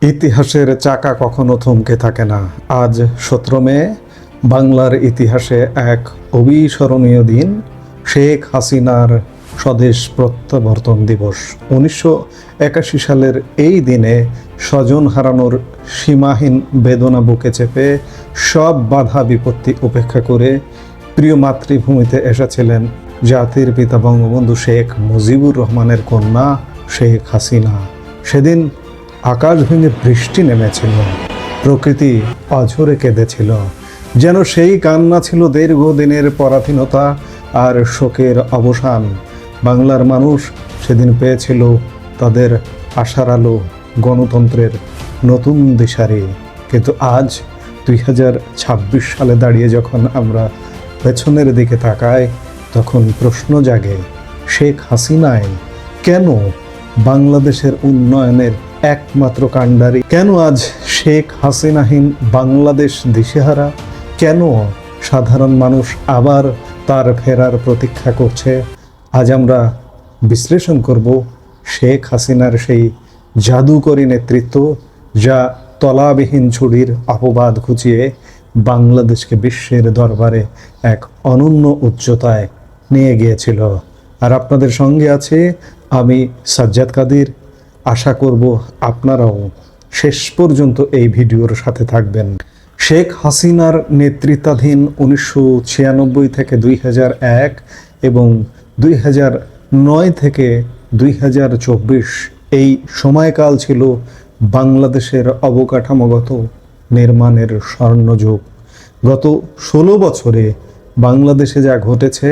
ইতিহাসের চাকা কখনো থমকে থাকে না। আজ 17 মে বাংলার ইতিহাসে এক অবিস্মরণীয় দিন, শেখ হাসিনার স্বদেশ প্রত্যাবর্তন দিবস। 1981 সালের এই দিনে স্বজন হারানোর সীমাহীন বেদনা বুকে চেপে সব বাধা বিপত্তি উপেক্ষা করে প্রিয় মাতৃভূমিতে এসেছিলেন জাতির পিতা বঙ্গবন্ধু শেখ মুজিবুর রহমানের কন্যা শেখ হাসিনা। সেদিন আকাশ ভেঙে বৃষ্টি নেমেছিল, প্রকৃতি অঝরে কেঁদেছিল, যেন সেই কান্না ছিল দীর্ঘদিনের পরাধীনতা আর শোকের অবসান। বাংলার মানুষ সেদিন পেয়েছিল তাদের আশার আলো, গণতন্ত্রের নতুন দিশারি। কিন্তু আজ 2026 সালে দাঁড়িয়ে যখন আমরা পেছনের দিকে তাকাই, তখন প্রশ্ন জাগে, শেখ হাসিনাই কেন বাংলাদেশের উন্নয়নের একমাত্র কাণ্ডারি? কেন আজ শেখ হাসিনাহীন বাংলাদেশ দিশেহারা? কেন সাধারণ মানুষ আবার তার ফেরার প্রতীক্ষা করছে? আজ আমরা বিশ্লেষণ করব শেখ হাসিনার সেই জাদুকরী নেতৃত্ব, যা তলাবিহীন ছুরির অপবাদ ঘুচিয়ে বাংলাদেশকে বিশ্বের দরবারে এক অনন্য উচ্চতায় নিয়ে গিয়েছিল। আর আপনাদের সঙ্গে আছে আমি সাজ্জাদ কাদির। আশা করব আপনারাও শেষ পর্যন্ত এই ভিডিওর সাথে থাকবেন। শেখ হাসিনার নেতৃত্বাধীন 1996 থেকে 2001 এবং 2009 থেকে 2024 এই সময়কাল ছিল বাংলাদেশের অবকাঠামোগত নির্মাণের স্বর্ণযুগ। গত 16 বছরে বাংলাদেশে যা ঘটেছে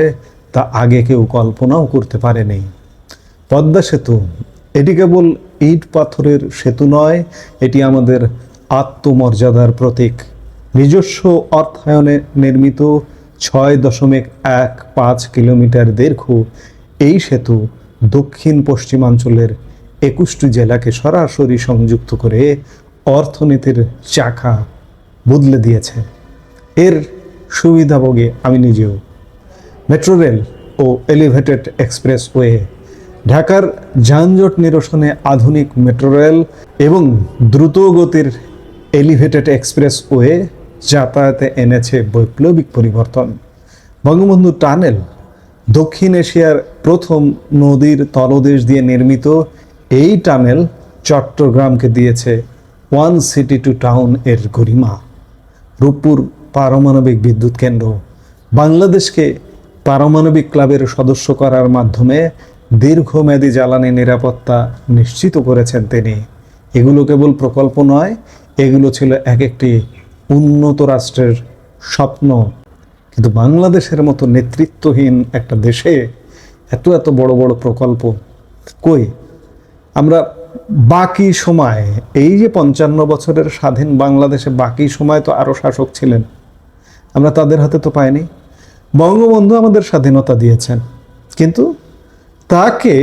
তা আগে কেউ কল্পনাও করতে পারেনি। পদ্মা সেতু, এটি কেবল ইট পাথরের সেতু নয়, এটি আমাদের আত্মমর্যাদার প্রতীক। নিজস্ব অর্থায়নে নির্মিত 6.15 কিলোমিটার দীর্ঘ এই সেতু দক্ষিণ পশ্চিমাঞ্চলের 21টি জেলাকে সরাসরি সংযুক্ত করে অর্থনীতির চাকা বদলে দিয়েছে। এর সুবিধাভোগী আমি নিজেও। মেট্রো রেল ও এলিভেটেড এক্সপ্রেসওয়ে, ঢাকার যানজট নিরসনে আধুনিক মেট্রো রেল এবং দ্রুতগতির এলিভেটেড এক্সপ্রেসওয়ে যাতায়াতে এনেছে বৈপ্লবিক পরিবর্তন। বঙ্গবন্ধু টানেল, দক্ষিণ এশিয়ার প্রথম নদীর তলদেশ দিয়ে নির্মিত এই টানেল চট্টগ্রামকে দিয়েছে ওয়ান সিটি টু টাউন এর গরিমা। রূপপুর পারমাণবিক বিদ্যুৎ কেন্দ্র, বাংলাদেশকে পারমাণবিক ক্লাবের সদস্য করার মাধ্যমে দীর্ঘমেয়াদী জ্বালানি নিরাপত্তা নিশ্চিত করেছেন তিনি। এগুলো কেবল প্রকল্প নয়, এগুলো ছিল এক একটি উন্নত রাষ্ট্রের স্বপ্ন। কিন্তু বাংলাদেশের মতো নেতৃত্বহীন একটা দেশে এত এত বড় বড় প্রকল্প কই? আমরা বাকি সময়, এই যে 55 বছরের স্বাধীন বাংলাদেশে বাকি সময় তো আরও শাসক ছিলেন, আমরা তাদের হাতে তো পাইনি। বঙ্গবন্ধু আমাদের স্বাধীনতা দিয়েছেন, কিন্তু তাকে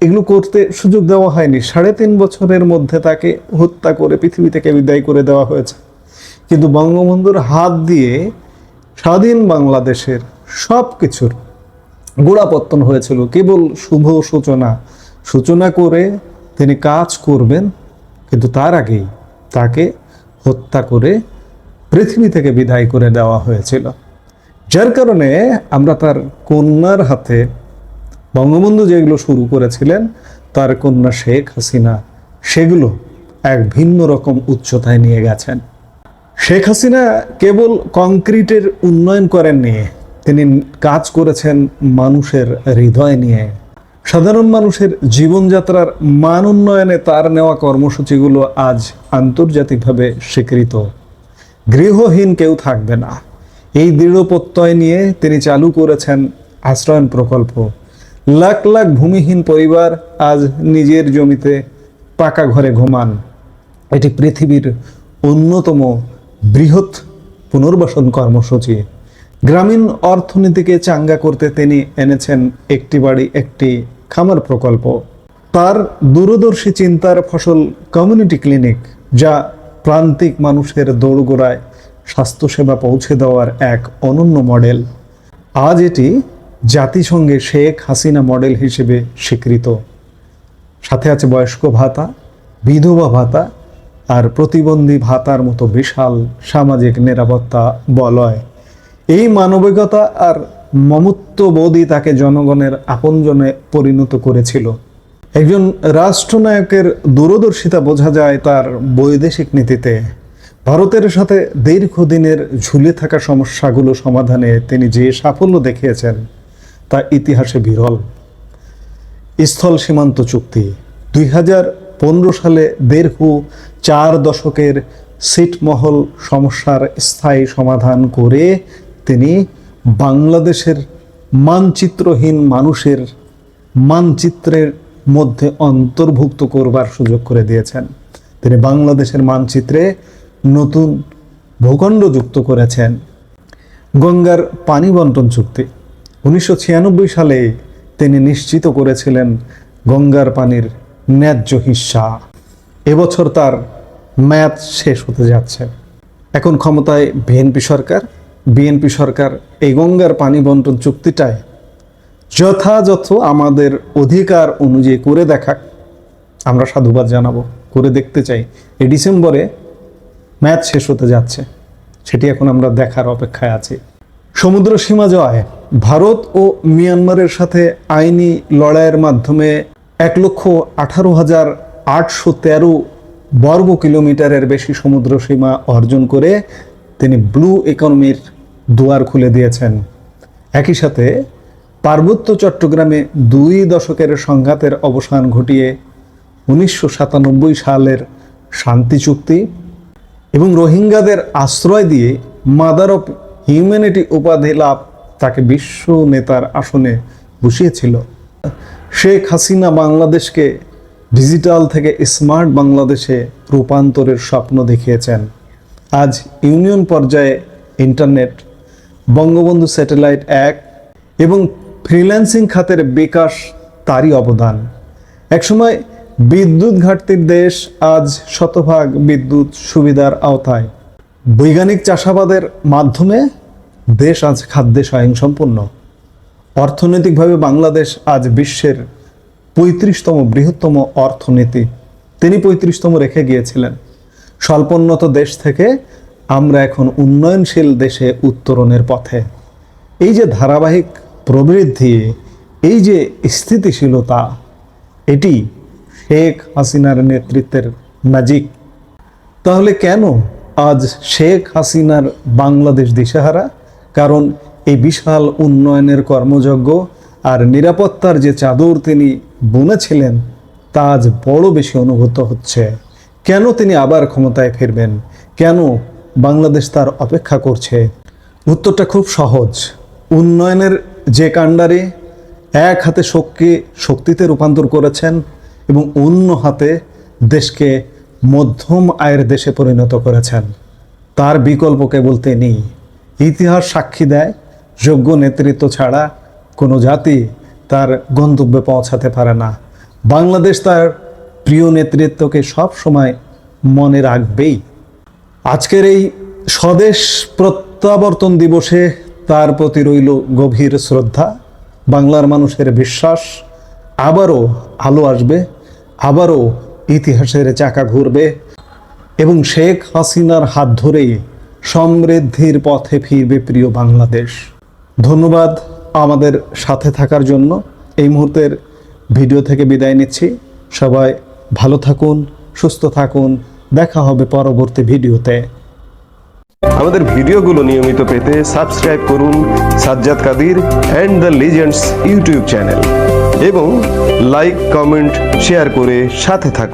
এগুলো করতে সুযোগ দেওয়া হয়নি। 3.5 বছরের মধ্যে তাকে হত্যা করে পৃথিবী থেকে বিদায় করে দেওয়া হয়েছে। কিন্তু বঙ্গবন্ধুর হাত দিয়ে স্বাধীন বাংলাদেশের সব কিছুর গোড়াপত্তন হয়েছিল। কেবল শুভ সূচনা করে তিনি কাজ করবেন, কিন্তু তার আগেই তাকে হত্যা করে পৃথিবী থেকে বিদায় করে দেওয়া হয়েছিল। যার কারণে আমরা তার কন্যার হাতে বঙ্গবন্ধু যেগুলো শুরু করেছিলেন, তার কন্যা শেখ হাসিনা সেগুলো এক ভিন্ন রকম উচ্চতায় নিয়ে গেছেন। শেখ হাসিনা কেবল কংক্রিটের উন্নয়ন করেননি, তিনি কাজ করেছেন মানুষের হৃদয় নিয়ে। সাধারণ মানুষের জীবনযাত্রার মান উন্নয়নে তার নেওয়া কর্মসূচিগুলো আজ আন্তর্জাতিকভাবে স্বীকৃত। গৃহহীন কেউ থাকবে না, এই দৃঢ় প্রত্যয় নিয়ে তিনি চালু করেছেন আশ্রয়ণ প্রকল্প। লাখ লাখ ভূমিহীন পরিবার আজ নিজের জমিতে পাকা ঘরে ঘুমান। এটি পৃথিবীর অন্যতম বৃহৎ পুনর্বাসন কর্মসূচি। গ্রামীণ অর্থনীতিকে চাঙ্গা করতে তিনি এনেছেন একটি বাড়ি একটি খামার প্রকল্প। তার দূরদর্শী চিন্তার ফসল কমিউনিটি ক্লিনিক, যা প্রান্তিক মানুষের দোরগোড়ায় স্বাস্থ্যসেবা পৌঁছে দেওয়ার এক অনন্য মডেল। আজ এটি জাতিসংঘে শেখ হাসিনা মডেল হিসেবে স্বীকৃত। সাথে আছে বয়স্ক ভাতা, বিধবা ভাতা আর প্রতিবন্ধী ভাতার মতো বিশাল সামাজিক নিরাপত্তা বলয়। এই মানবিকতা আর মমত্ববোধই তাকে জনগণের আপনজনে পরিণত করেছিল। একজন রাষ্ট্রনায়কের দূরদর্শিতা বোঝা যায় তার বৈদেশিক নীতিতে। ভারতের সাথে দীর্ঘদিনের ঝুলে থাকা সমস্যাগুলো সমাধানে তিনি যে সাফল্য দেখিয়েছেন তা ইতিহাসে বিরল। স্থল সীমান্ত চুক্তি 2015 সালে দীর্ঘ 4 দশকের ছিটমহল সমস্যার স্থায়ী সমাধান করে তিনি বাংলাদেশের মানচিত্রহীন মানুষের মানচিত্রের মধ্যে অন্তর্ভুক্ত করবার সুযোগ করে দিয়েছেন। তিনি বাংলাদেশের মানচিত্রে নতুন ভূখণ্ড যুক্ত করেছেন। গঙ্গার পানি বন্টন চুক্তি 1996 সালে তিনি নিশ্চিত করেছিলেন গঙ্গার পানির ন্যায্য হিস্সা। এবছর তার মেয়াদ শেষ হতে যাচ্ছে। এখন ক্ষমতায় বিএনপি সরকার এই গঙ্গার পানি বন্টন চুক্তিটায় যথাযথ আমাদের অধিকার অনুযায়ী করে দেখাক, আমরা সাধুবাদ জানাবো। করে দেখতে চাই। এই ডিসেম্বরে ম্যাচ শেষ হতে যাচ্ছে, সেটি এখন আমরা দেখার অপেক্ষায় আছি। সমুদ্র সীমা জয় ভারত ও মিয়ানমারের সাথে আইনি লড়াইয়ের মাধ্যমে 1,18,813 বর্গ কিলোমিটারের বেশি সমুদ্র সীমা অর্জন করে তিনি ব্লু ইকোনমির দুয়ার খুলে দিয়েছেন। একই সাথে পার্বত্য চট্টগ্রামে 2 দশকের সংঘাতের অবসান ঘটিয়ে 1997 সালের শান্তি চুক্তি এবং রোহিঙ্গাদের আশ্রয় দিয়ে মাদার অফ হিউম্যানিটি উপাধি লাভ তাকে বিশ্ব নেতার আসনে বসিয়েছিল। শেখ হাসিনা বাংলাদেশকে ডিজিটাল থেকে স্মার্ট বাংলাদেশে রূপান্তরের স্বপ্ন দেখিয়েছেন। আজ ইউনিয়ন পর্যায়ে ইন্টারনেট, বঙ্গবন্ধু স্যাটেলাইট 1 এবং ফ্রিল্যান্সিং খাতের বিকাশ তারই অবদান। একসময় বিদ্যুৎ ঘাটতির দেশ আজ শতভাগ বিদ্যুৎ সুবিধার আওতায়। বৈজ্ঞানিক চাষাবাদের মাধ্যমে দেশ আজ খাদ্যে স্বয়ংসম্পূর্ণ। অর্থনৈতিকভাবে বাংলাদেশ আজ বিশ্বের 35তম বৃহত্তম অর্থনীতি। তিনি 35তম রেখে গিয়েছিলেন। স্বল্পোন্নত দেশ থেকে আমরা এখন উন্নয়নশীল দেশে উত্তরণের পথে। এই যে ধারাবাহিক প্রবৃদ্ধি, এই যে স্থিতিশীলতা, এটি শেখ হাসিনার নেতৃত্বের ম্যাজিক। তাহলে কেন আজ শেখ হাসিনার বাংলাদেশ দিশেহারা? কারণ এই বিশাল উন্নয়নের কর্মযজ্ঞ আর নিরাপত্তার যে চাদর তিনি বুনেছিলেন তা আজ বড় বেশি অনুভূত হচ্ছে। কেন তিনি আবার ক্ষমতায় ফিরবেন? কেন বাংলাদেশ তার অপেক্ষা করছে? উত্তরটা খুব সহজ। উন্নয়নের যে কাণ্ডারে এক হাতে শক্তিতে রূপান্তর করেছেন এবং অন্য হাতে দেশকে মধ্যম আয়ের দেশে পরিণত করেছেন, তার বিকল্প কেবল তিনি। ইতিহাস সাক্ষী দেয়, যোগ্য নেতৃত্ব ছাড়া কোনো জাতি তার গন্তব্যে পৌঁছাতে পারে না। বাংলাদেশ তার প্রিয় নেতৃত্বকে সব সময় মনে রাখবেই। আজকের এই স্বদেশ প্রত্যাবর্তন দিবসে তার প্রতি রইল গভীর শ্রদ্ধা। বাংলার মানুষের বিশ্বাস আবারও আলো আসবে, আবারও ইতিহাসের চাকা ঘুরবে এবং শেখ হাসিনার হাত ধরেই সমৃদ্ধির পথে ফিরবে প্রিয় বাংলাদেশ। ধন্যবাদ আমাদের সাথে থাকার জন্য। এই মুহূর্তের ভিডিও থেকে বিদায় নিচ্ছি। সবাই ভালো থাকুন, সুস্থ থাকুন। দেখা হবে পরবর্তী ভিডিওতে। আমাদের ভিডিওগুলো নিয়মিত পেতে সাবস্ক্রাইব করুন Sajjad Kadir and the legends YouTube channel এবং লাইক, কমেন্ট, শেয়ার করে সাথে থাকুন।